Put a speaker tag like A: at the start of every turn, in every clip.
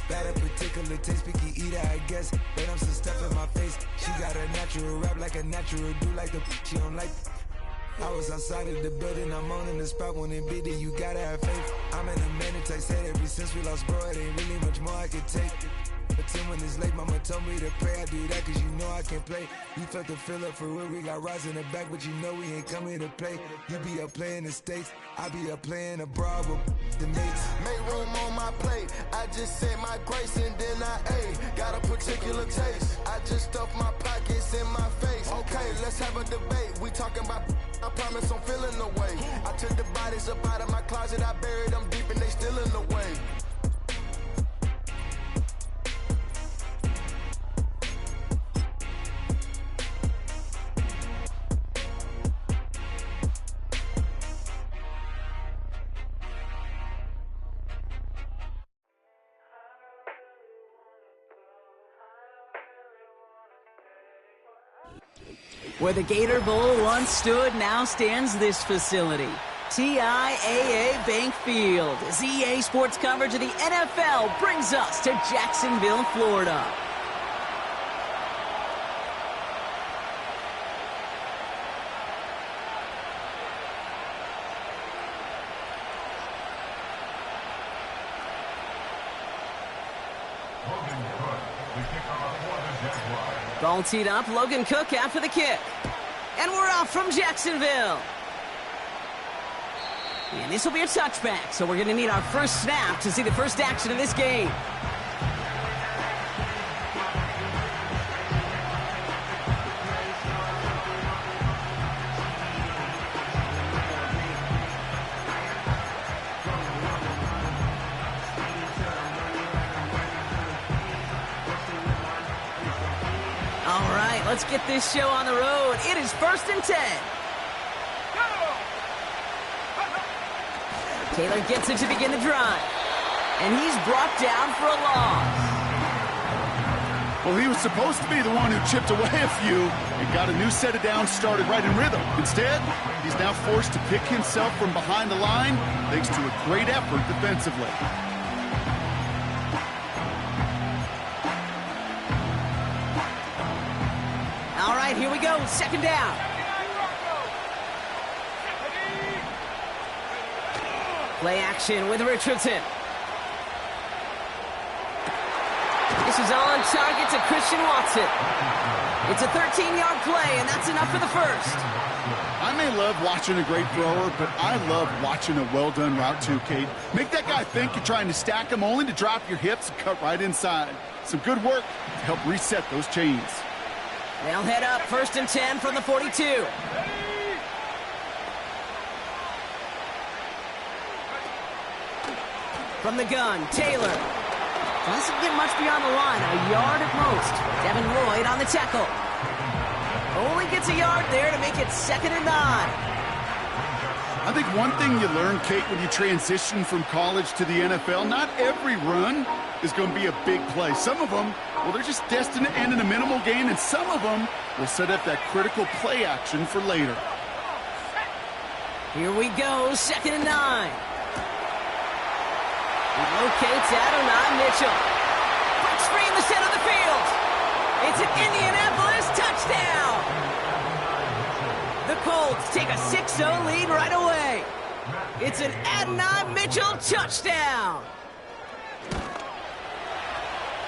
A: Got a particular taste, picky eater, I guess. But I'm some stuff in my face. She got a natural rap like a natural do like the she don't like. I was outside of the building, I'm on in the spot when it be there, you gotta have faith. I'm in a minute, I said ever since we lost bro, it ain't really much more I could take. But 10 when it's late, mama told me to pray. I do that cause you know I can play. You felt the fill up for real, we got rise in the back, but you know we ain't coming to play. You be up playing the States, I be up playing abroad with the mates.
B: Make room on my plate, I just said my grace and then I ate. Got a particular taste, I just stuffed my pockets in my face. Okay, let's have a debate, we talking about, I promise I'm feeling the way. I took the bodies up out of my closet, I buried them deep and they still in the way.
C: Where the Gator Bowl once stood, now stands this facility. TIAA Bank Field, as EA Sports coverage of the NFL brings us to Jacksonville, Florida. Ball teed up, Logan Cook after the kick. And we're off from Jacksonville. And this will be a touchback, so we're going to need our first snap to see the first action of this game. All right, let's get this show on the road. It is 1st and 10. Taylor gets it to begin the drive. And he's brought down for a loss.
D: Well, he was supposed to be the one who chipped away a few and got a new set of downs started right in rhythm. Instead, he's now forced to pick himself from behind the line thanks to a great effort defensively.
C: All right, here we go. 2nd down. Play action with Richardson. This is on target to Christian Watson. It's a 13-yard play, and that's enough for the first.
D: I may love watching a great thrower, but I love watching a well-done route too, Kate. Make that guy think you're trying to stack him only to drop your hips and cut right inside. Some good work to help reset those chains.
C: They'll head up 1st and 10 from the 42. From the gun, Taylor. Doesn't get much beyond the line, a yard at most. Devin Lloyd on the tackle. Only gets a yard there to make it 2nd and 9.
D: I think one thing you learn, Kate, when you transition from college to the NFL, not every run is going to be a big play. Some of them, well, they're just destined to end in a minimal gain, and some of them will set up that critical play action for later.
C: Here we go, 2nd and 9. He locates Adonai Mitchell. Breaks free in the center of the field. It's an Indianapolis touchdown. The Colts take a 6-0 lead right away. It's an Adonai Mitchell touchdown.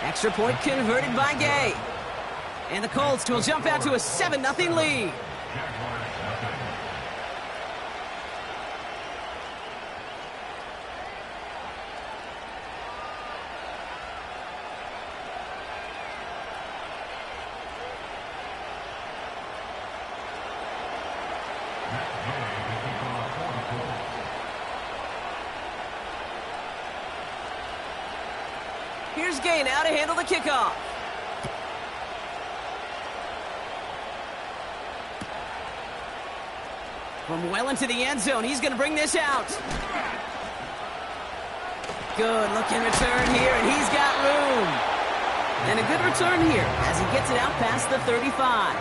C: Extra point converted by Gay. And the Colts will jump out to a 7-0 lead. Here's Gay now to handle the kickoff. From well into the end zone, he's going to bring this out. Good looking return here, and he's got room. And a good return here as he gets it out past the 35.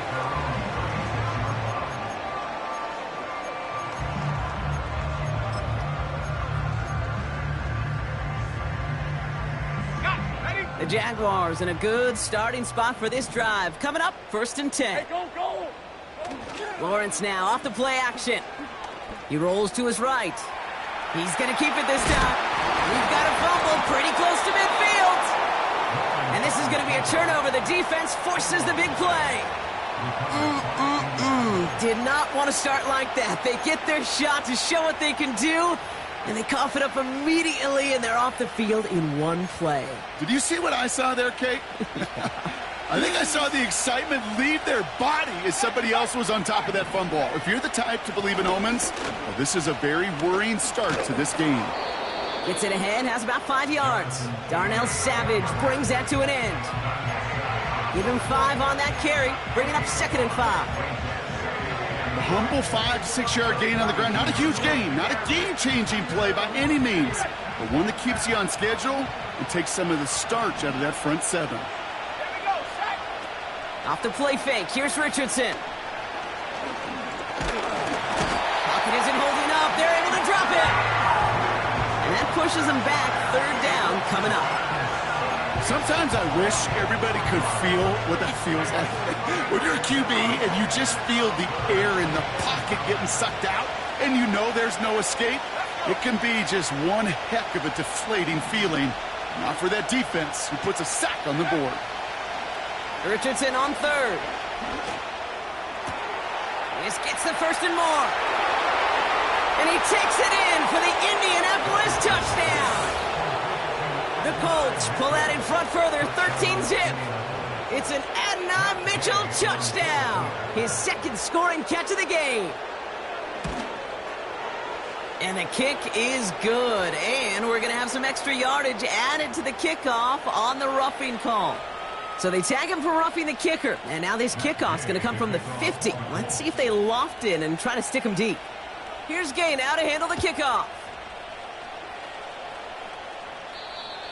C: The Jaguars in a good starting spot for this drive. Coming up, 1st and 10.
E: Hey, go!
C: Lawrence now off the play action. He rolls to his right. He's going to keep it this time. We've got a fumble pretty close to midfield. And this is going to be a turnover. The defense forces the big play. Did not want to start like that. They get their shot to show what they can do, and they cough it up immediately, and they're off the field in one play.
D: Did you see what I saw there, Kate? I think I saw the excitement leave their body as somebody else was on top of that fumble. If you're the type to believe in omens, well, this is a very worrying start to this game.
C: Gets it ahead, has about 5 yards. Darnell Savage brings that to an end. Give him 5 on that carry, bringing up 2nd and 5.
D: A humble 5 to 6 yard gain on the ground. Not a huge gain, not a game-changing play by any means, but one that keeps you on schedule and takes some of the starch out of that front 7.
C: Off the play fake, here's Richardson. Pocket isn't holding up, they're able to drop it. And that pushes them back, 3rd down coming up.
D: Sometimes I wish everybody could feel what that feels like. When you're a QB and you just feel the air in the pocket getting sucked out and you know there's no escape, it can be just one heck of a deflating feeling. Not for that defense who puts a sack on the board.
C: Richardson on 3rd. This gets the 1st and more. And he takes it in for the Indianapolis touchdown. The Colts pull that in front further, 13-zip. It's an Adonai Mitchell touchdown. His 2nd scoring catch of the game. And the kick is good. And we're going to have some extra yardage added to the kickoff on the roughing call. So they tag him for roughing the kicker. And now this kickoff's going to come from the 50. Let's see if they loft in and try to stick him deep. Here's Gay now to handle the kickoff.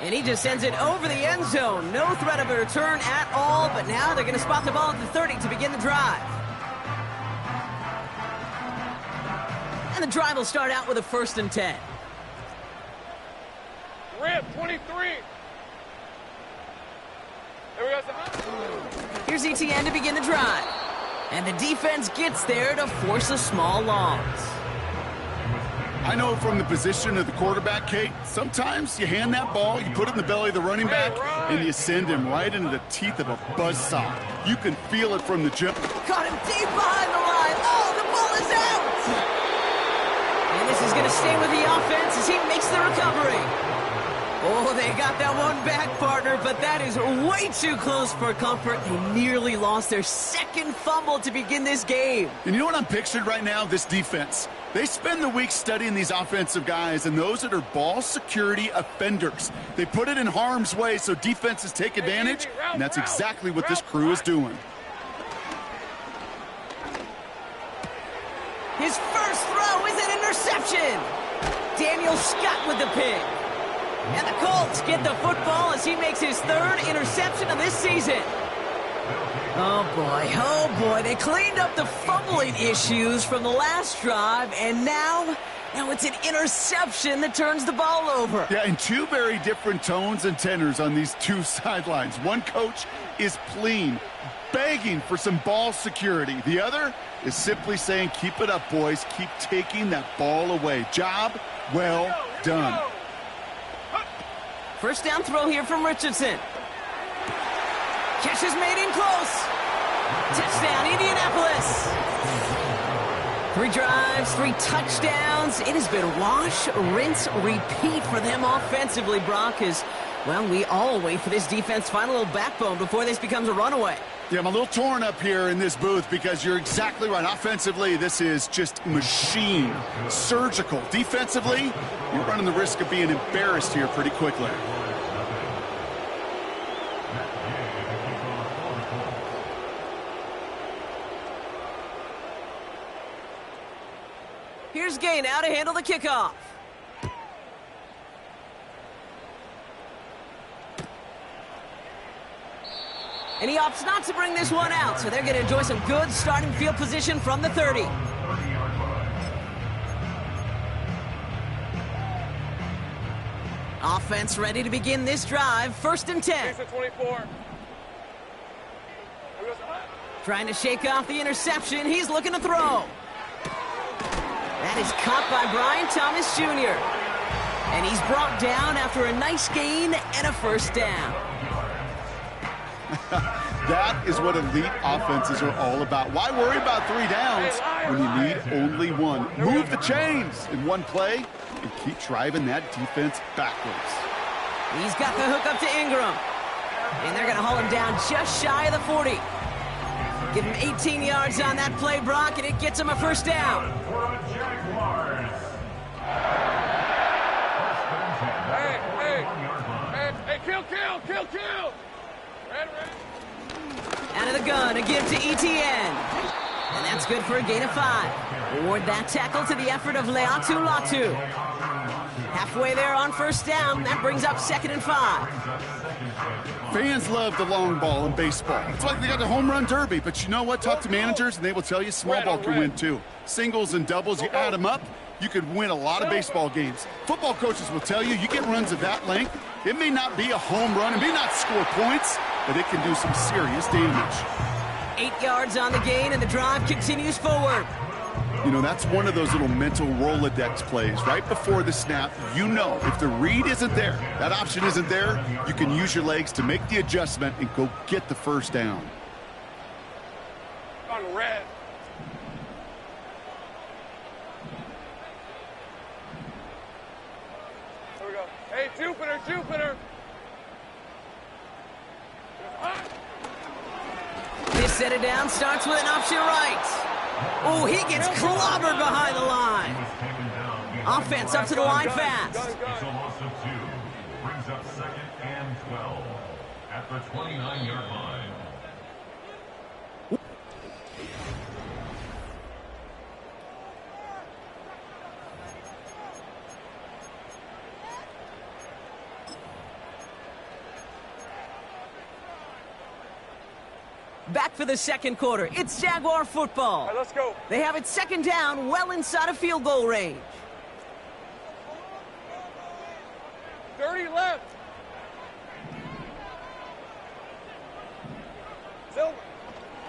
C: And he just sends it over the end zone. No threat of a return at all, but now they're going to spot the ball at the 30 to begin the drive. And the drive will start out with a 1st and 10.
E: Rip, 23. There we go, son.
C: Here's ETN to begin the drive. And the defense gets there to force a small loss.
D: I know from the position of the quarterback, Kate, sometimes you hand that ball, you put it in the belly of the running back, and you send him right into the teeth of a buzzsaw. You can feel it from the jump.
C: Caught him deep behind the line. Oh, the ball is out! And this is going to stay with the offense as he makes the recovery. Oh, they got that one back, partner, but that is way too close for comfort. They nearly lost their 2nd fumble to begin this game.
D: And you know what I'm picturing right now? This defense. They spend the week studying these offensive guys and those that are ball security offenders. They put it in harm's way so defenses take advantage, and that's exactly what this crew is doing.
C: His first throw is an interception. Daniel Scott with the pick. And the Colts get the football as he makes his 3rd interception of this season. Oh boy, they cleaned up the fumbling issues from the last drive, and now it's an interception that turns the ball over.
D: Yeah, and 2 very different tones and tenors on these 2 sidelines. One coach is pleading, begging for some ball security. The other is simply saying, keep it up, boys. Keep taking that ball away. Job well done.
C: 1st down throw here from Richardson. Catch is made in close. Touchdown, Indianapolis. 3 drives, 3 touchdowns. It has been wash, rinse, repeat for them offensively, Brock, as, well, we all wait for this defense to find a little backbone before this becomes a runaway.
D: Yeah, I'm a little torn up here in this booth because you're exactly right. Offensively, this is just machine, surgical. Defensively, you're running the risk of being embarrassed here pretty quickly.
C: Here's Gay now to handle the kickoff. And he opts not to bring this one out, so they're going to enjoy some good starting field position from the 30. Offense ready to begin this drive. 1st and 10.
E: 24.
C: Trying to shake off the interception. He's looking to throw. That is caught by Brian Thomas Jr. And he's brought down after a nice gain and a 1st down.
D: That is what elite offenses are all about. Why worry about 3 downs when you need only 1? Move the chains in 1 play and keep driving that defense backwards.
C: He's got the hook up to Ingram. And they're going to haul him down just shy of the 40. Give him 18 yards on that play, Brock, and it gets him a 1st down.
E: Hey, kill. Red.
C: Out of the gun, a give to ETN. And that's good for a gain of 5. Award that tackle to the effort of Leatu Latu. Halfway there on 1st down, that brings up 2nd and 5.
D: Fans love the long ball in baseball. It's like they got the home run derby, but you know what? Talk to managers and they will tell you small ball can win too. Singles and doubles, you add them up, you could win a lot of baseball games. Football coaches will tell you get runs of that length. It may not be a home run, it may not score points, but it can do some serious damage.
C: 8 yards on the gain, and the drive continues forward.
D: You know, that's one of those little mental Rolodex plays. Right before the snap, you know if the read isn't there, that option isn't there, you can use your legs to make the adjustment and go get the 1st down.
E: On red. Here we go. Hey, Jupiter.
C: This set it down starts with an option right. Oh, he gets clobbered behind the line. Offense up to the line fast.
F: It's a loss of 2. Brings up 2nd and 12 at the 29-yard line.
C: Back for the 2nd quarter. It's Jaguar football.
E: All right, let's go.
C: They have it 2nd down, well inside of field goal range.
E: 30 left. Silver.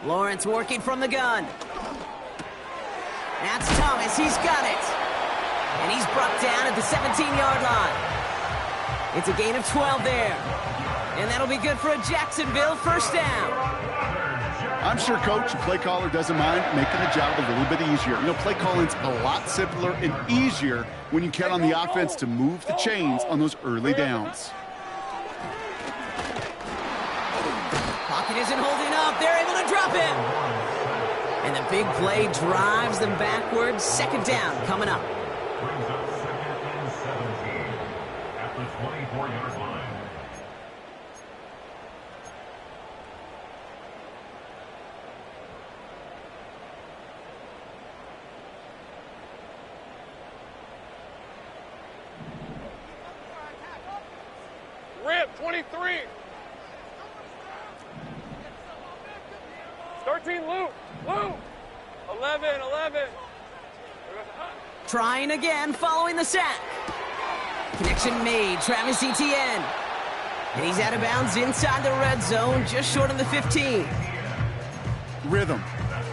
C: Lawrence working from the gun. That's Thomas. He's got it. And he's brought down at the 17-yard line. It's a gain of 12 there. And that'll be good for a Jacksonville 1st down.
D: I'm sure coach and play caller doesn't mind making the job a little bit easier. You know, play calling's a lot simpler and easier when you count on the offense to move the chains on those early downs.
C: Pocket isn't holding up. They're able to drop him. And the big play drives them backwards. 2nd down coming up.
F: Brings up 2nd and 17 at the 24-yard line.
E: Rip, 23. 13, Luke. 11.
C: Trying again following the sack. Connection made. Travis Etienne. And he's out of bounds inside the red zone, just short of the 15.
D: Rhythm.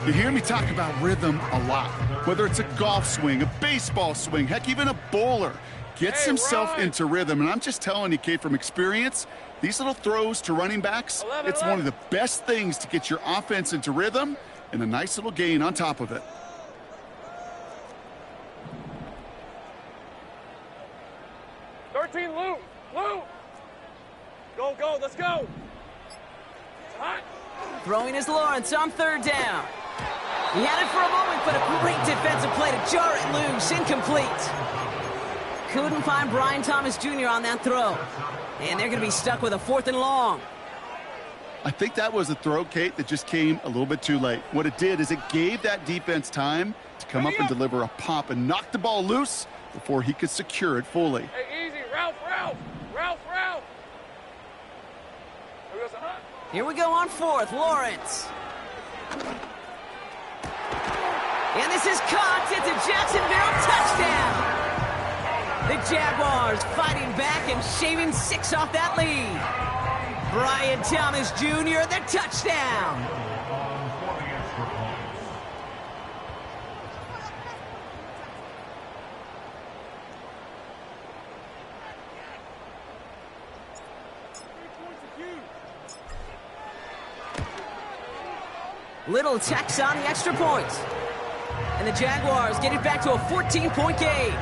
D: You hear me talk about rhythm a lot. Whether it's a golf swing, a baseball swing, heck, even a bowler gets himself into rhythm. And I'm just telling you, Kate, from experience, these little throws to running backs, it's one of the best things to get your offense into rhythm and a nice little gain on top of it.
E: Luke. Go, let's go. Hot.
C: Throwing is Lawrence on 3rd down. He had it for a moment, but a great defensive play to jar it loose. Incomplete. Couldn't find Brian Thomas Jr. on that throw. And they're going to be stuck with a 4th and long.
D: I think that was a throw, Kate, that just came a little bit too late. What it did is it gave that defense time to come up and deliver a pop and knock the ball loose before he could secure it fully.
E: Hey, easy. Ralph.
C: Here we go on 4th. Lawrence. And this is caught. It's a Jacksonville touchdown. The Jaguars fighting back and shaving 6 off that lead. Brian Thomas Jr., the touchdown.
F: For the extra point.
C: Little tacks on the extra point. And the Jaguars get it back to a 14-point game.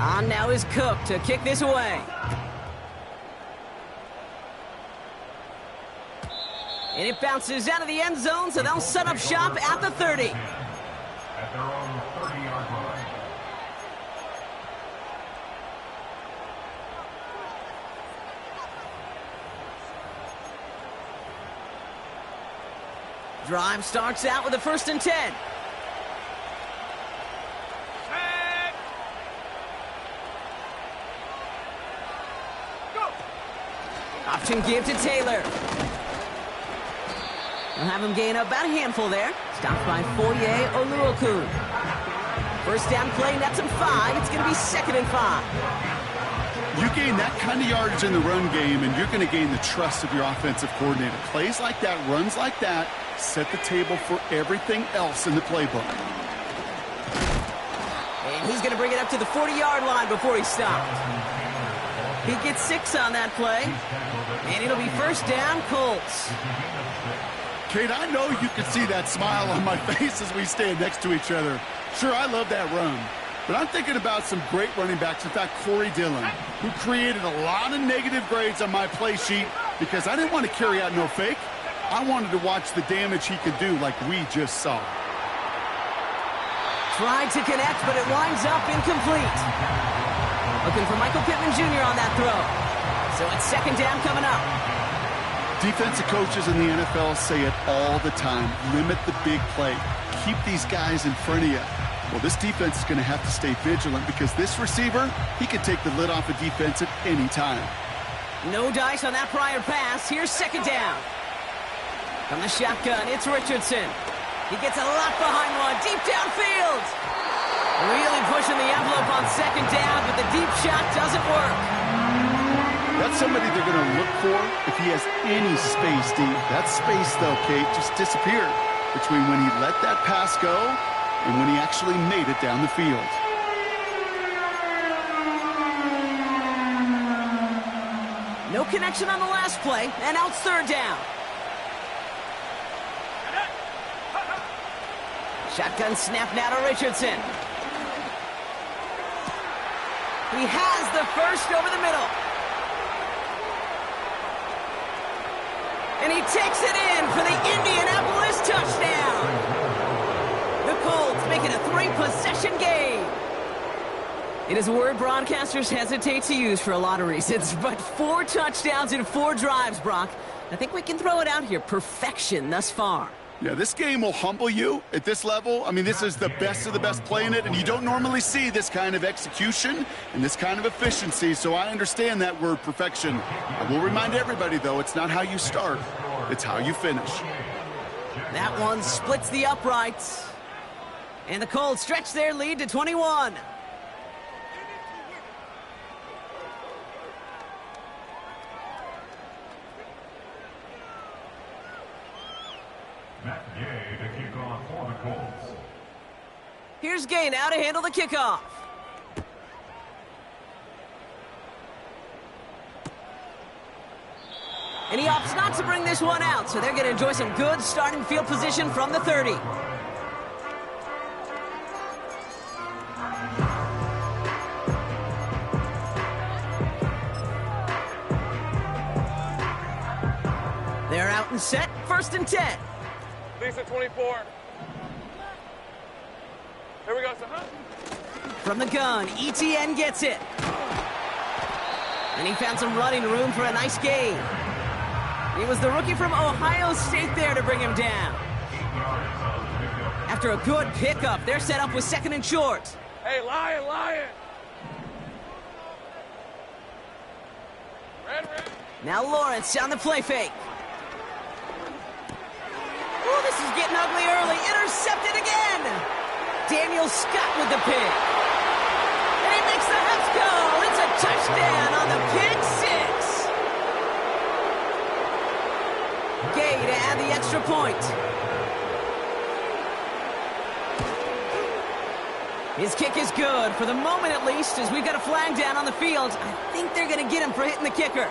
C: On now is Cook to kick this away. And it bounces out of the end zone, so they'll set up shop at the 30.
F: At their own 30-yard line.
C: Drive starts out with a 1st and 10. Option give to Taylor. We'll have him gain about a handful there. Stopped by Foye Oluokun. 1st down play, nets him 5. It's going to be 2nd and 5.
D: You gain that kind of yardage in the run game, and you're going to gain the trust of your offensive coordinator. Plays like that, runs like that, set the table for everything else in the playbook.
C: And he's going to bring it up to the 40-yard line before he stops. He gets 6 on that play, and it'll be 1st down, Colts.
D: Kate, I know you can see that smile on my face as we stand next to each other. Sure, I love that run, but I'm thinking about some great running backs. In fact, Corey Dillon, who created a lot of negative grades on my play sheet because I didn't want to carry out no fake. I wanted to watch the damage he could do like we just saw.
C: Tried to connect, but it winds up incomplete. Looking for Michael Pittman Jr. on that throw. So it's 2nd down coming up.
D: Defensive coaches in the NFL say it all the time. Limit the big play. Keep these guys in front of you. Well, this defense is going to have to stay vigilant because this receiver, he can take the lid off a defense at any time.
C: No dice on that prior pass. Here's 2nd down. From the shotgun, it's Richardson. He gets a lot behind one, deep downfield. Really pushing the envelope on 2nd down, but the deep shot doesn't work.
D: That's somebody they're going to look for if he has any space deep. That space, though, Kate, just disappeared between when he let that pass go and when he actually made it down the field.
C: No connection on the last play, and now it's 3rd down. Shotgun snap now to Richardson. He has the 1st over the middle. And he takes it in for the Indianapolis touchdown. The Colts make it a 3-possession game. It is a word broadcasters hesitate to use for a lot of reasons, but 4 touchdowns in 4 drives, Brock. I think we can throw it out here. Perfection thus far.
D: Yeah, this game will humble you at this level. I mean, this is the best of the best playing it, and you don't normally see this kind of execution and this kind of efficiency, so I understand that word perfection. I will remind everybody, though, it's not how you start, it's how you finish.
C: That one splits the uprights. And the Colts stretch their lead to 21.
F: Matt Gay to kick off for the Colts.
C: Here's Gay now to handle the kickoff. And he opts not to bring this one out, so they're going to enjoy some good starting field position from the 30. They're out and set, 1st and 10.
E: Lisa 24. Here we go, son.
C: From the gun, ETN gets it. And he found some running room for a nice gain. It was the rookie from Ohio State there to bring him down. After a good pickup, they're set up with 2nd and short.
E: Hey, Lion! Red.
C: Now Lawrence on the play fake. Oh, this is getting ugly early. Intercepted again. Daniel Scott with the pick. And he makes the Hups go. It's a touchdown on the pick six. Gay to add the extra point. His kick is good, for the moment at least, as we've got a flag down on the field. I think they're going to get him for hitting the kicker.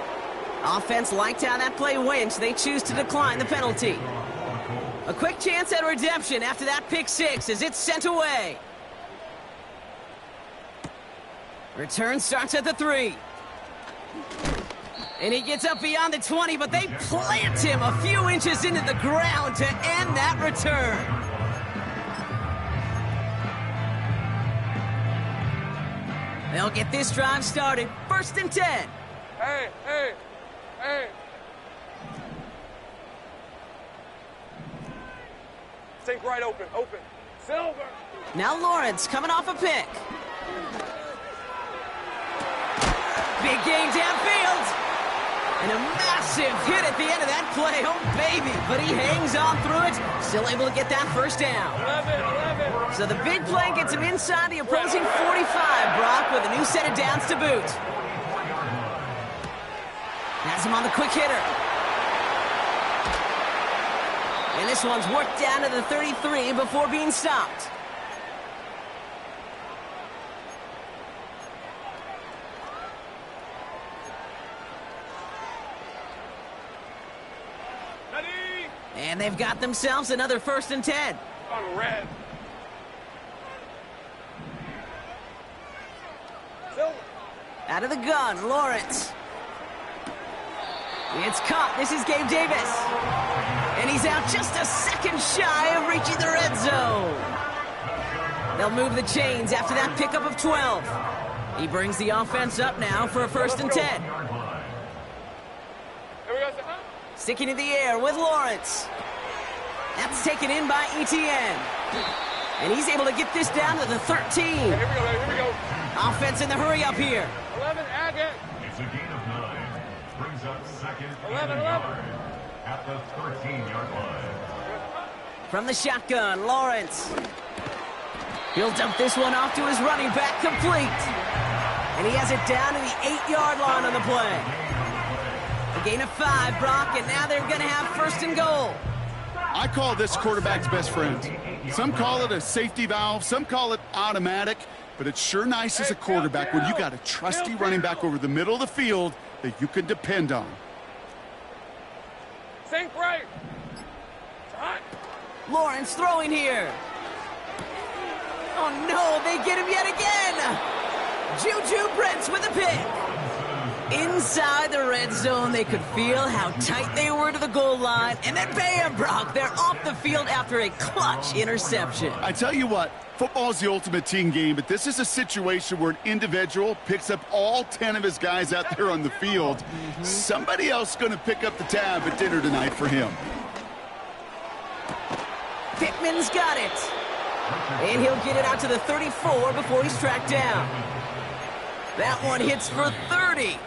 C: Offense liked how that play went, so they choose to decline the penalty. A quick chance at redemption after that pick six as it's sent away. Return starts at the 3. And he gets up beyond the 20, but they plant him a few inches into the ground to end that return. They'll get this drive started. 1st and 10.
E: Hey. Think right open. Silver.
C: Now Lawrence coming off a pick. Big gain downfield. And a massive hit at the end of that play. Oh, baby. But he hangs on through it. Still able to get that first down.
E: 11.
C: So the big play gets him inside the opposing 45, Brock, with a new set of downs to boot. Has him on the quick hitter. And this one's worked down to the 33 before being stopped. And they've got themselves another 1st and 10.
E: On red. Silver.
C: Out of the gun, Lawrence. It's caught. This is Gabe Davis. And he's out just a second shy of reaching the red zone. They'll move the chains after that pickup of 12. He brings the offense up now for a 1st and 10.
E: Here we go, huh?
C: Sticking in the air with Lawrence. That's taken in by Etienne. And he's able to get this down to the 13.
E: Here we go.
C: Offense in the hurry up here.
E: 11, Agate.
F: It's a gain of 9. Brings up 2nd
E: 11.
F: at the 13-yard line.
C: From the shotgun, Lawrence. He'll dump this one off to his running back, complete. And he has it down to the 8-yard line on the play. A gain of 5, Brock, and now they're going to have 1st and goal.
D: I call this quarterback's best friend. Some call it a safety valve, some call it automatic, but it's sure nice as a quarterback when you got a trusty running back over the middle of the field that you can depend on.
E: Think right. Hot.
C: Lawrence throwing here. Oh, no, they get him yet again. Juju Brents with a pick. Inside the red zone, they could feel how tight they were to the goal line. And then bam, Brock, they're off the field after a clutch interception.
D: I tell you what, football's the ultimate team game, but this is a situation where an individual picks up all 10 of his guys out there on the field. Somebody else is going to pick up the tab at dinner tonight for him.
C: Pittman's got it. And he'll get it out to the 34 before he's tracked down. That one hits for 30.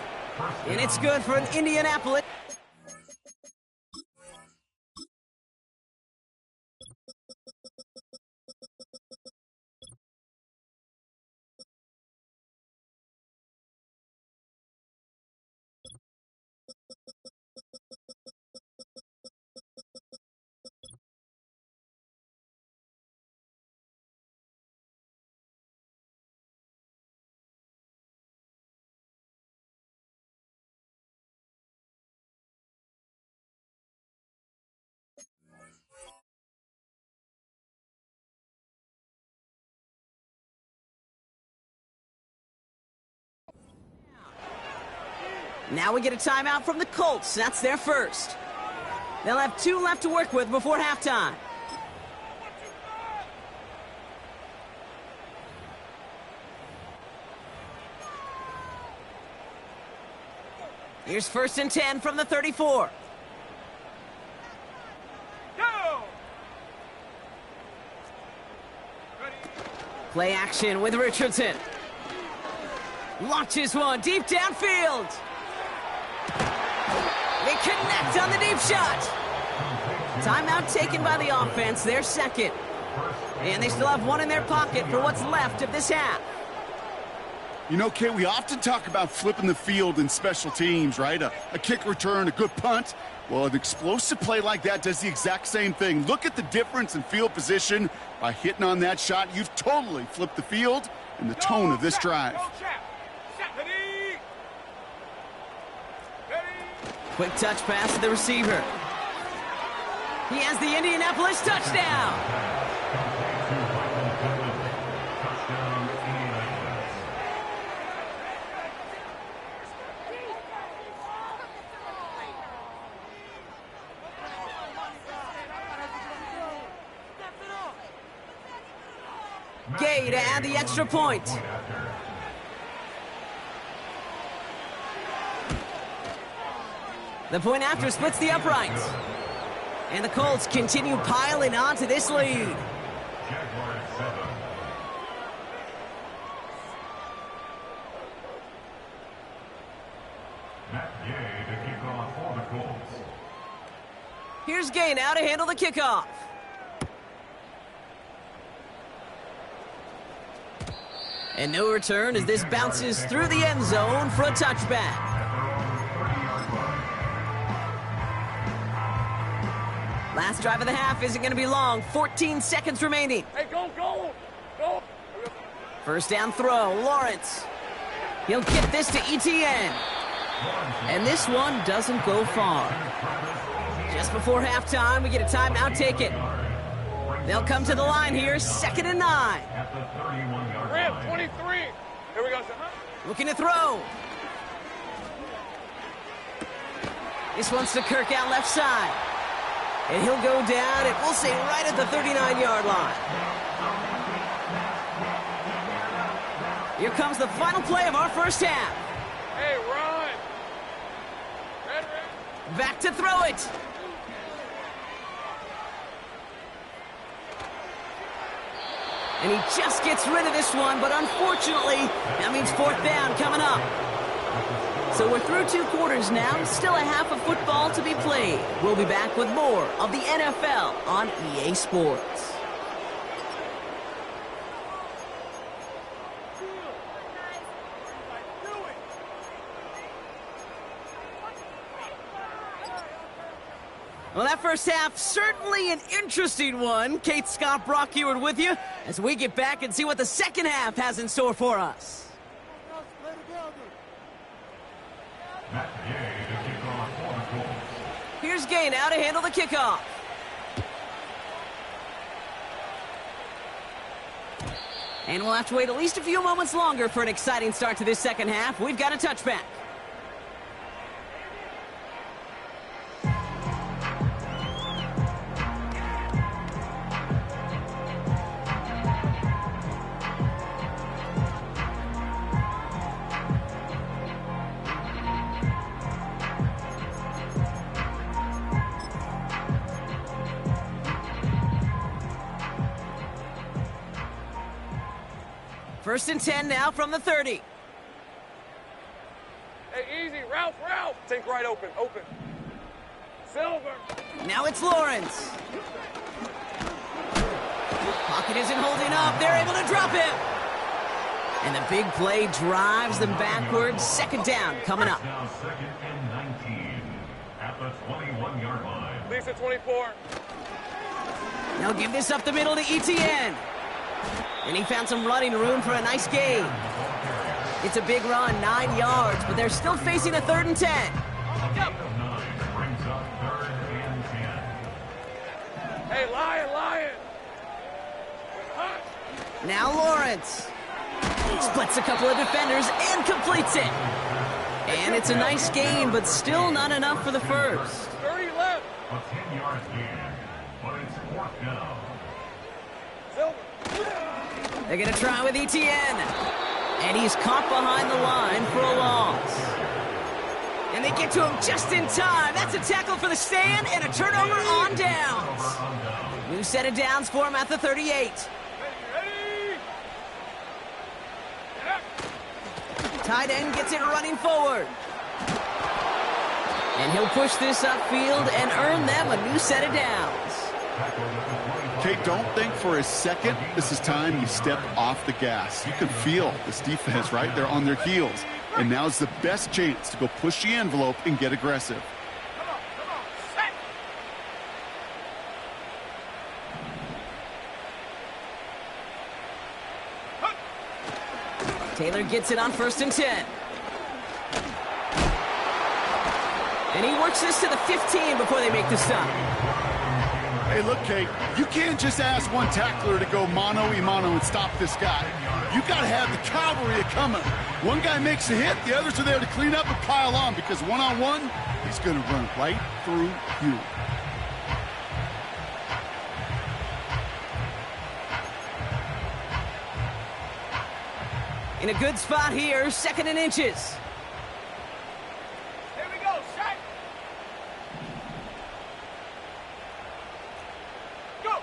C: And it's good for an Indianapolis. Now we get a timeout from the Colts. That's their first. They'll have 2 left to work with before halftime. Here's 1st and 10 from the 34. Play action with Richardson. Launches one deep downfield. They connect on the deep shot. Timeout taken by the offense, their second. And they still have one in their pocket for what's left of this half.
D: You know, Kate, we often talk about flipping the field in special teams, right? A kick return, a good punt. Well, an explosive play like that does the exact same thing. Look at the difference in field position. By hitting on that shot, you've totally flipped the field and the tone of this drive.
C: Quick touch pass to the receiver. He has the Indianapolis touchdown. Gay to add the extra point. The point after splits the uprights. And the Colts continue piling on to this lead. Here's Gay now to handle the kickoff. And no return as this bounces through the end zone for a touchback. Last drive of the half isn't going to be long. 14 seconds remaining.
E: Hey, go!
C: First down throw, Lawrence. He'll get this to ETN. And this one doesn't go far. Just before halftime, we get a timeout taken. They'll come to the line here, 2nd and 9.
E: Rip, 23. Here we go, sir.
C: Looking to throw. This one's to Kirk out left side. And he'll go down, and we'll say right at the 39-yard line. Here comes the final play of our first half.
E: Hey, run. Red.
C: Back to throw it. And he just gets rid of this one, but unfortunately, that means 4th down coming up. So we're through 2 quarters now, still a half of football to be played. We'll be back with more of the NFL on EA Sports. Well, that first half, certainly an interesting one. Kate, Scott, Brock Eward with you as we get back and see what the second half has in store for us. Here's Gay now to handle the kickoff. And we'll have to wait at least a few moments longer for an exciting start to this second half. We've got a touchback. First and 10 now from the 30.
E: Hey, easy. Ralph. Think right open. Silver.
C: Now it's Lawrence. Pocket isn't holding up. They're able to drop him. And the big play drives them backwards. 2nd down coming up.
F: Now 2nd and 19 at the 21-yard line.
E: Lisa 24.
C: They'll give this up the middle to ETN. And he found some running room for a nice gain. It's a big run, 9 yards, but they're still facing a 3rd and 10.
F: Brings up 3rd and 10.
E: Hey, Lion.
C: Now Lawrence. Splits a couple of defenders and completes it. And it's a nice gain, but still not enough for the first.
E: 30 left.
F: A 10-yard gain, but it's 4th down.
E: Silver.
C: They're going to try with ETN. And he's caught behind the line for a loss. And they get to him just in time. That's a tackle for the stand and a turnover on downs. New set of downs for him at the 38.
E: Ready.
C: Tight end gets it running forward. And he'll push this upfield and earn them a new set of downs.
D: Okay, don't think for a second this is time you step off the gas. You can feel this defense, right? They're on their heels. And now's the best chance to go push the envelope and get aggressive.
C: Taylor gets it on 1st and 10. And he works this to the 15 before they make the stop.
D: Hey, look, Kate, you can't just ask one tackler to go mano-a-mano and stop this guy. You got to have the cavalry coming. One guy makes a hit, the others are there to clean up and pile on, because one-on-one, he's going to run right through you.
C: In a good spot here, 2nd and inches.
E: Here we go, set. Go.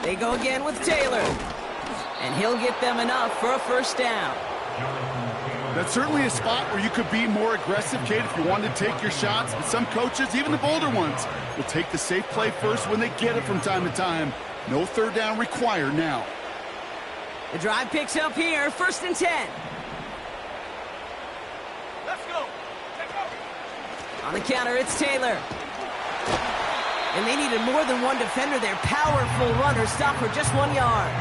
C: They go again with Taylor. And he'll get them enough for a 1st down.
D: That's certainly a spot where you could be more aggressive, Kate, if you wanted to take your shots. But some coaches, even the bolder ones, will take the safe play first when they get it from time to time. No 3rd down required now.
C: The drive picks up here, 1st and 10.
E: Let's go. Take over.
C: On the counter, it's Taylor. And they needed more than one defender there. Powerful runner, stop for just 1 yard.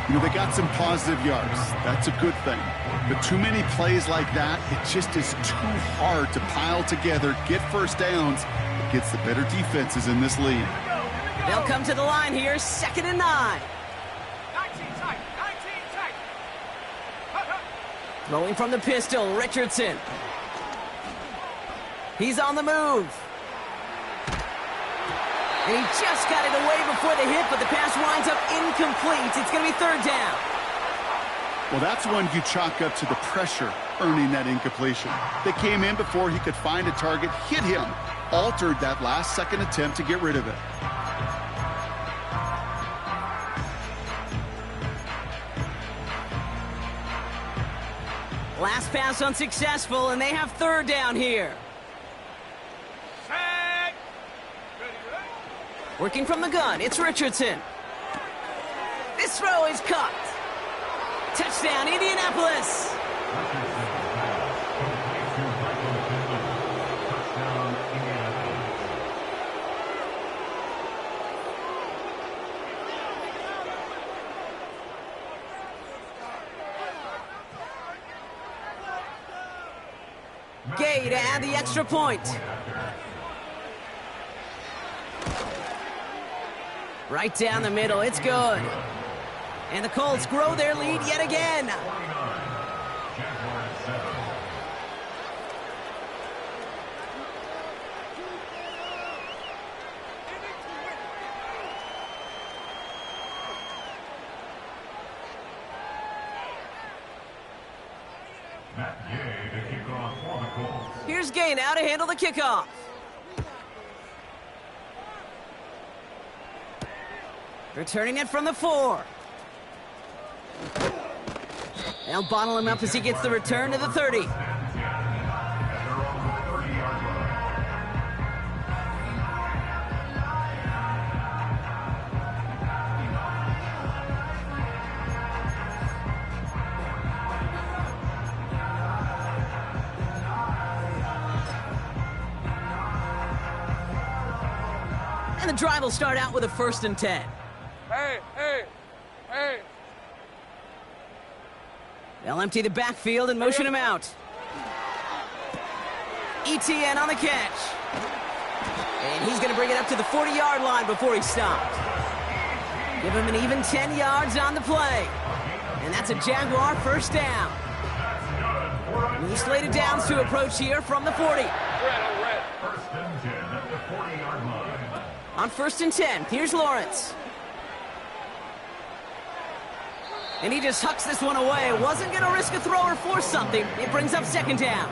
D: You know, they got some positive yards. That's a good thing. But too many plays like that, it just is too hard to pile together, get 1st downs. It gets the better defenses in this league.
C: They'll come to the line here, 2nd and 9.
E: 19 tight. 19 tight.
C: Throwing from the pistol, Richardson. He's on the move. And he just got it away before the hit, but the pass winds up incomplete. It's going to be 3rd down.
D: Well, that's when you chalk up to the pressure earning that incompletion. They came in before he could find a target, hit him, altered that last-second attempt to get rid of it.
C: Last pass unsuccessful, and they have 3rd down here.
E: Set. Ready.
C: Working from the gun, it's Richardson. This throw is caught. Touchdown, Indianapolis. Gay to add the extra point. Right down the middle, it's good. And the Colts grow their lead yet again. Here's Gay now to handle the kickoff. Returning it from the 4. They'll bottle him up as he gets the return to the 30. And the drive will start out with a 1st and 10.
E: Hey.
C: They'll empty the backfield and motion him out. ETN on the catch. And he's going to bring it up to the 40-yard line before he stopped. Give him an even 10 yards on the play. And that's a Jaguar 1st down. New slated downs to approach here from the 40.
E: Red.
F: First and 10 at the 40-yard line.
C: On 1st and 10, here's Lawrence. And he just hucks this one away. Wasn't going to risk a throw or force something. It brings up 2nd down.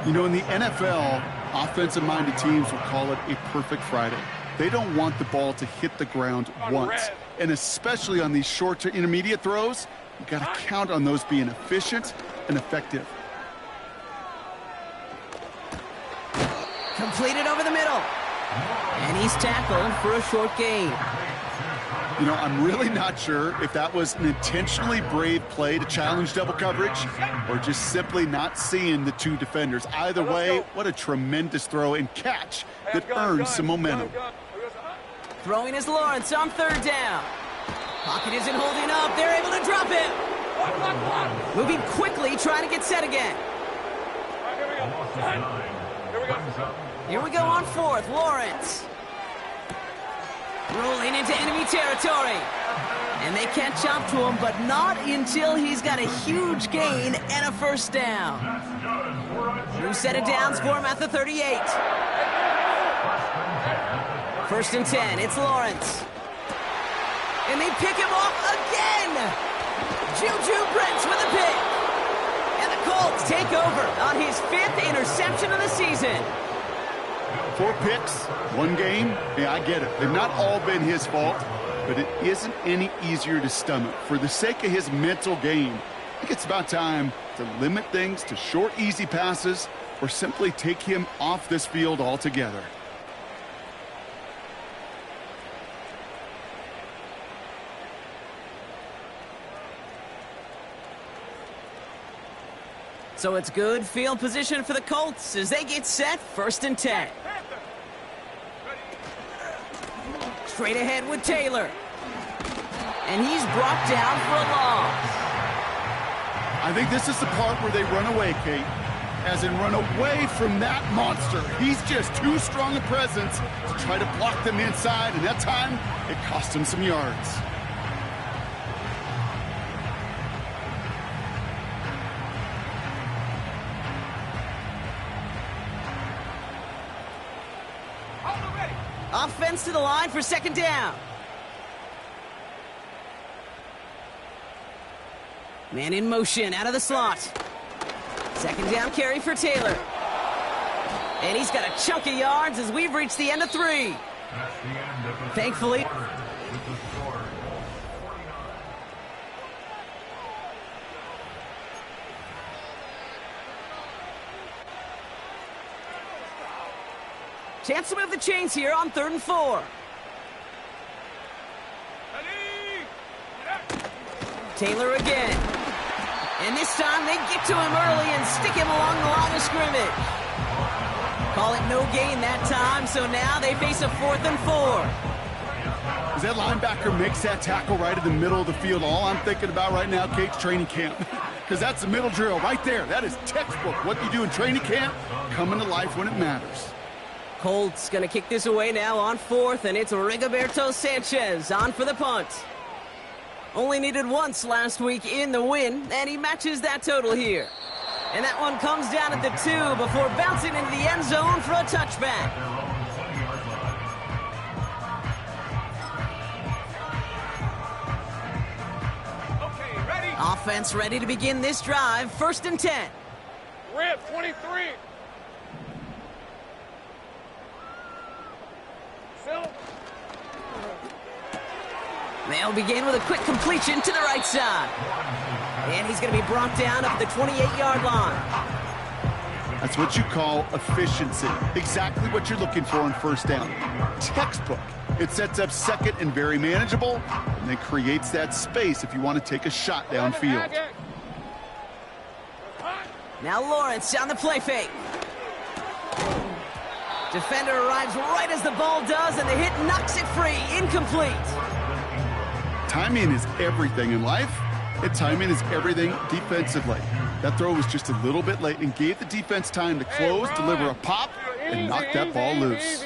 D: You know, in the NFL, offensive-minded teams will call it a perfect Friday. they don't want the ball to hit the ground once. And especially on these short to intermediate throws, you got to count on those being efficient and effective.
C: Completed over the middle. And he's tackled for a short gain.
D: You know, I'm really not sure if that was an intentionally brave play to challenge double coverage or just simply not seeing the two defenders. Either way, what a tremendous throw and catch that earns some momentum.
C: Throwing is Lawrence on third down. Pocket isn't holding up. They're able to drop him. Moving quickly, trying to get set again. Here we go on fourth. Lawrence. Rolling into enemy territory. And they catch up to him, but not until he's got a huge gain and a first down. New set of downs for him at the 38. First and 10, it's Lawrence. And they pick him off again. Juju Brents with a pick. And the Colts take over on his 5th interception of the season.
D: 4 picks, 1 game. Yeah, I get it. They've not all been his fault, but it isn't any easier to stomach. For the sake of his mental game, I think it's about time to limit things to short, easy passes or simply take him off this field altogether.
C: So it's good field position for the Colts as they get set, first and 10. Straight ahead with Taylor. And he's brought down for a loss.
D: I think this is the part where they run away, Kate. As in run away from that monster. He's just too strong a presence to try to block them inside, and that time, it cost him some yards.
C: Offense to the line for second down. Man in motion out of the slot. Second down carry for Taylor. And he's got a chunk of yards as we've reached the end of 3. Thankfully. Chance to move the chains here on 3rd and 4. Taylor again. And this time they get to him early and stick him along the line of scrimmage. Call it no gain that time, so now they face a 4th and 4.
D: As that linebacker makes that tackle right in the middle of the field, all I'm thinking about right now, Kate's training camp. Because that's the middle drill right there. That is textbook. What you do in training camp, coming to life when it matters.
C: Colts going to kick this away now on 4th, and it's Rigoberto Sanchez on for the punt. Only needed once last week in the win, and he matches that total here. And that one comes down at the 2 before bouncing into the end zone for a touchback.
E: Okay, ready?
C: Offense ready to begin this drive, 1st and 10.
E: Rip, 23.
C: They'll begin with a quick completion to the right side. And he's going to be brought down up the 28-yard line.
D: That's what you call efficiency. Exactly what you're looking for on first down. Textbook. It sets up second and very manageable, and then creates that space if you want to take a shot downfield.
C: Now Lawrence on the play fake. Defender arrives right as the ball does, and the hit knocks it free. Incomplete.
D: Timing is everything in life, and timing is everything defensively. That throw was just a little bit late and gave the defense time to close, deliver a pop, and knock that ball loose.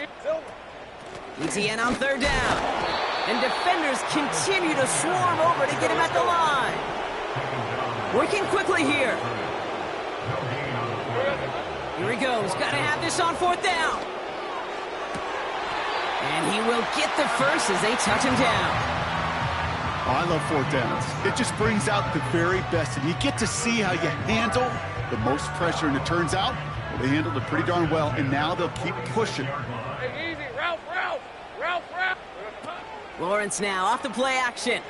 C: ETN on 3rd down. And defenders continue to swarm over to get him at the line. Working quickly here. Here he goes. Got to have this on 4th down. And he will get the first as they touch him down.
D: Oh, I love 4th downs. It just brings out the very best, and you get to see how you handle the most pressure, and it turns out, well, they handled it pretty darn well, and now they'll keep pushing.
E: Hey, easy. Route.
C: Lawrence now off the play action.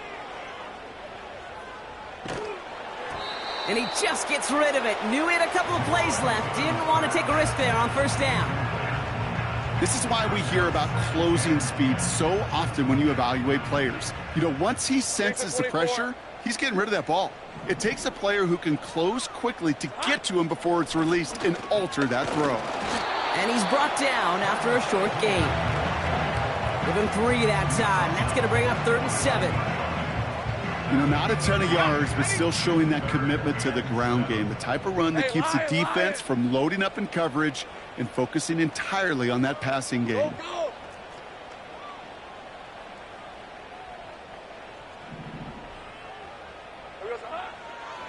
C: And he just gets rid of it. Knew he had a couple of plays left. Didn't want to take a risk there on first down.
D: This is why we hear about closing speed so often when you evaluate players. You know, once he senses the pressure, he's getting rid of that ball. It takes a player who can close quickly to get to him before it's released and alter that throw.
C: And he's brought down after a short gain. Give him 3 that time. That's going to bring up 3rd and 7.
D: You know, not a ton of yards, but still showing that commitment to the ground game. The type of run that keeps the defense from loading up in coverage and focusing entirely on that passing game.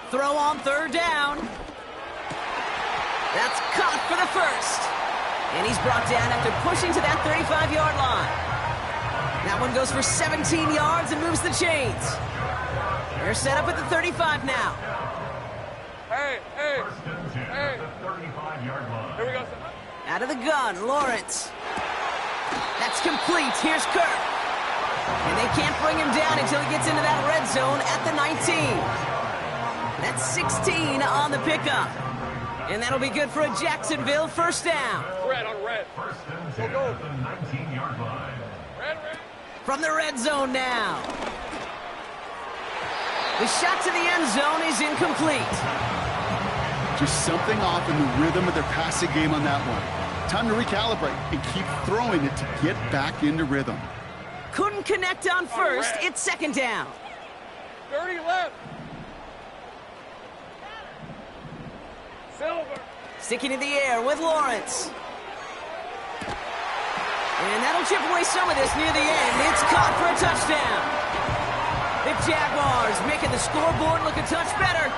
C: Throw on 3rd down. That's caught for the first. And he's brought down after pushing to that 35-yard line. That one goes for 17 yards and moves the chains. They're set up at the 35 now.
E: Hey.
F: The 35-yard line.
E: Here we go.
C: Out of the gun, Lawrence. That's complete. Here's Kirk. And they can't bring him down until he gets into that red zone at the 19. That's 16 on the pickup. And that'll be good for a Jacksonville first down.
E: Red on red.
F: First and 10 at the 19-yard line.
E: Red.
C: From the red zone now. The shot to the end zone is incomplete.
D: Just something off in the rhythm of their passing game on that one. Time to recalibrate and keep throwing it to get back into rhythm.
C: Couldn't connect on first. It's 2nd down.
E: 30 left. Silver.
C: Sticking in the air with Lawrence. And that'll chip away some of this near the end. It's caught for a touchdown. The Jaguars making the scoreboard look a touch better.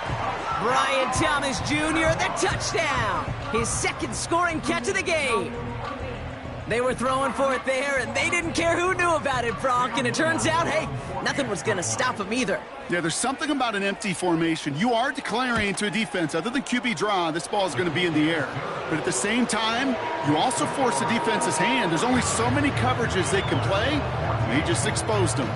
C: Brian Thomas Jr., the touchdown. His 2nd scoring catch of the game. They were throwing for it there, and they didn't care who knew about it, Bronk. And it turns out, hey, nothing was going to stop him either.
D: Yeah, there's something about an empty formation. You are declaring to a defense, other than QB draw, this ball is going to be in the air. But at the same time, you also force the defense's hand. There's only so many coverages they can play, and they just exposed them.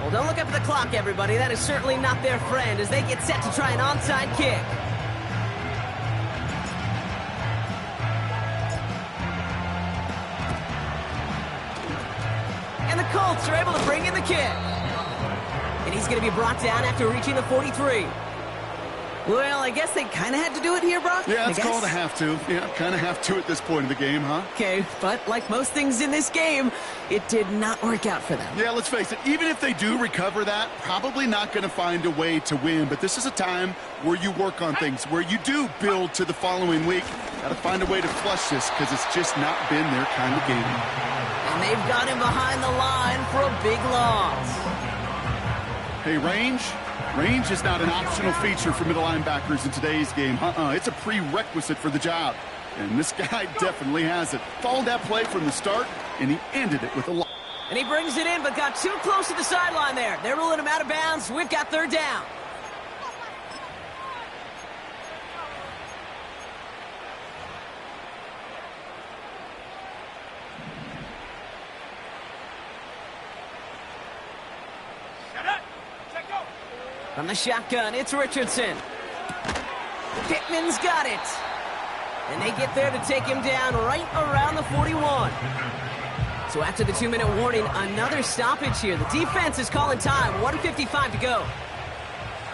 C: Well, don't look up at the clock, everybody. That is certainly not their friend as they get set to try an onside kick. And the Colts are able to bring in the kick. And he's going to be brought down after reaching the 43. Well, I guess they kind of had to do it here, Brock.
D: Yeah, it's called a have to. Yeah, kind of have to at this point in the game, huh?
C: Okay, but like most things in this game, it did not work out for them.
D: Yeah, let's face it, even if they do recover that, probably not going to find a way to win. But this is a time where you work on things, where you do build to the following week. Got to find a way to flush this because it's just not been their kind of game.
C: And they've got him behind the line for a big loss.
D: Hey, Range is not an optional feature for middle linebackers in today's game. It's a prerequisite for the job. And this guy definitely has it. Followed that play from the start, and he ended it with a loss.
C: And he brings it in, but got too close to the sideline there. They're ruling him out of bounds. We've got 3rd down. From the shotgun, it's Richardson. Pittman's got it. And they get there to take him down right around the 41. So after the 2-minute warning, another stoppage here. The defense is calling time. 1:55 to go.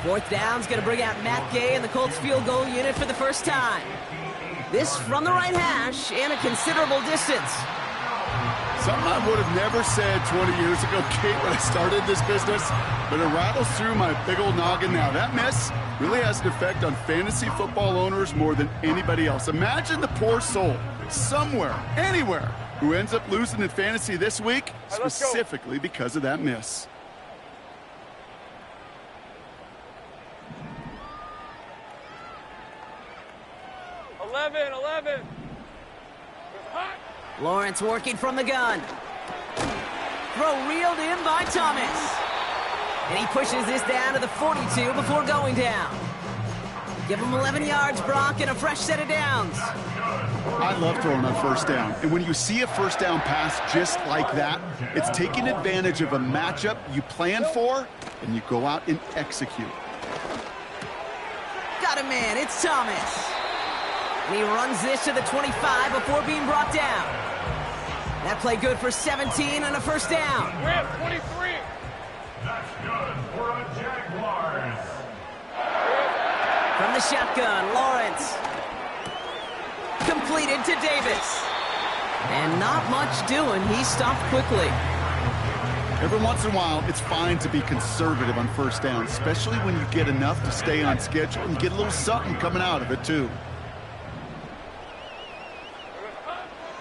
C: 4th down's going to bring out Matt Gay and the Colts field goal unit for the first time. This from the right hash and a considerable distance.
D: Something I would have never said 20 years ago, Kate, when I started this business, but it rattles through my big old noggin now. That miss really has an effect on fantasy football owners more than anybody else. Imagine the poor soul somewhere, anywhere, who ends up losing in fantasy this week, specifically because of that miss.
E: Eleven.
C: Lawrence working from the gun. Throw reeled in by Thomas. And he pushes this down to the 42 before going down. Give him 11 yards, Brock, and a fresh set of downs.
D: I love throwing on first down. And when you see a first down pass just like that, it's taking advantage of a matchup you plan for, and you go out and execute.
C: Got a man, it's Thomas. And he runs this to the 25 before being brought down. That play good for 17 and a first down.
E: We're at 23.
F: That's good for a Jaguars.
C: From the shotgun, Lawrence. Completed to Davis. And not much doing. He stopped quickly.
D: Every once in a while, it's fine to be conservative on first down, especially when you get enough to stay on schedule and get a little something coming out of it, too.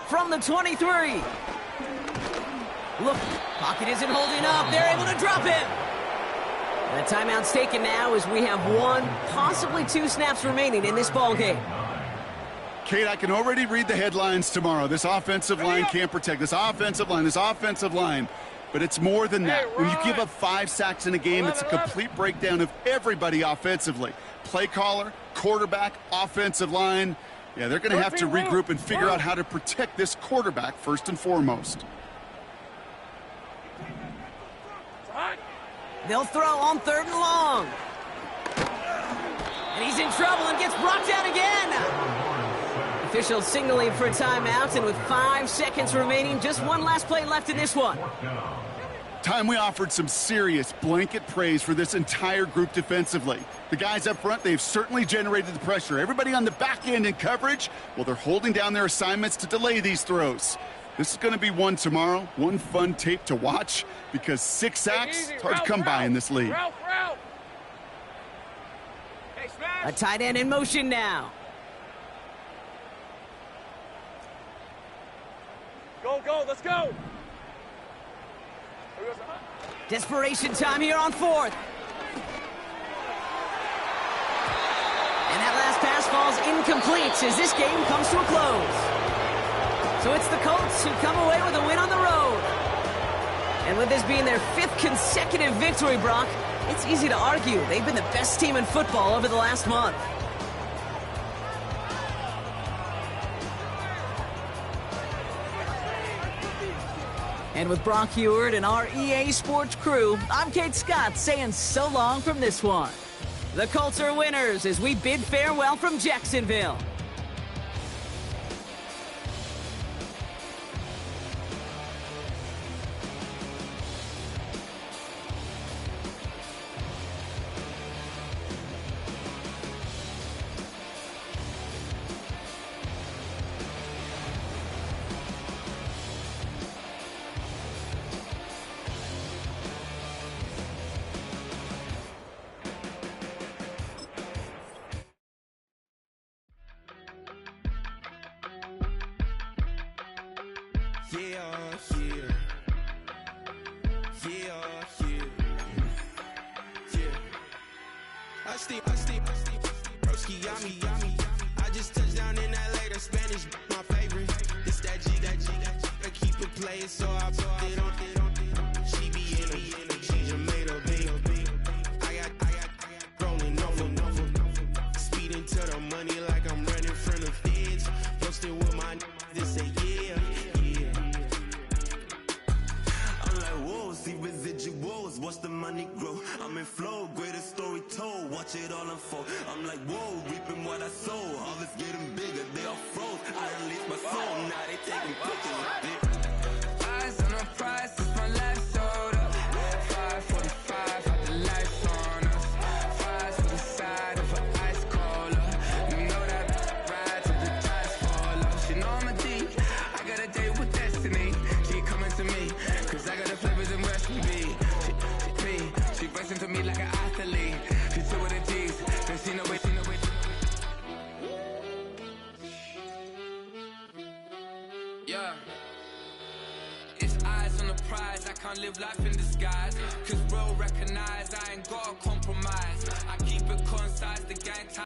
C: From the 23. Look, pocket isn't holding up. They're able to drop him. And the timeout's taken now as we have 1, possibly 2 snaps remaining in this ball game.
D: Kate, I can already read the headlines tomorrow. This offensive line can't protect. This offensive line. But it's more than that. When you give up 5 sacks in a game, it's a complete breakdown of everybody offensively. Play caller, quarterback, offensive line. Yeah, they're going to have to regroup and figure out how to protect this quarterback first and foremost.
C: They'll throw on 3rd and long. And he's in trouble and gets brought down again. Officials signaling for a timeout, and with 5 seconds remaining, just one last play left in this one.
D: Time we offered some serious blanket praise for this entire group defensively. The guys up front, they've certainly generated the pressure. Everybody on the back end in coverage, well, they're holding down their assignments to delay these throws. This is going to be one tomorrow, one fun tape to watch, because 6 sacks, it's hard to come by in this league.
C: A tight end in motion now.
E: Go, let's go.
C: Desperation time here on 4th. And that last pass falls incomplete as this game comes to a close. So it's the Colts who come away with a win on the road. And with this being their 5th consecutive victory, Brock, it's easy to argue they've been the best team in football over the last month. And with Brock Heward and our EA Sports crew, I'm Kate Scott saying so long from this one. The Colts are winners as we bid farewell from Jacksonville.
G: I just touched down in LA, the Spanish, my favorite. It's that G, I keep it playing, so I put it on. She be in the change, I made a beat. I got rolling over, speeding to the money like I'm running from the feds. Posted with my this say yeah. I'm like, whoa, see residuals, watch the money grow. I'm in flow, greatest story told, watch it all unfold. I'm like, whoa, reaping what I sow. All this getting bigger, they all froze. I released my soul, now they taking pictures. Eyes on the prize, it's my last soda. 5:45, got the lights on us. Fries for the side of an ice cola. You know that ride till the tires fall off. She know I'm a D, I got a date with destiny. She coming to me, cause I got the flavors and recipe. She racing to me like an athlete. She two with the G's, then she know it. Yeah. It's eyes on the prize, I can't live life in disguise. Cause bro recognize I ain't gotta compromise. I keep it concise, the gang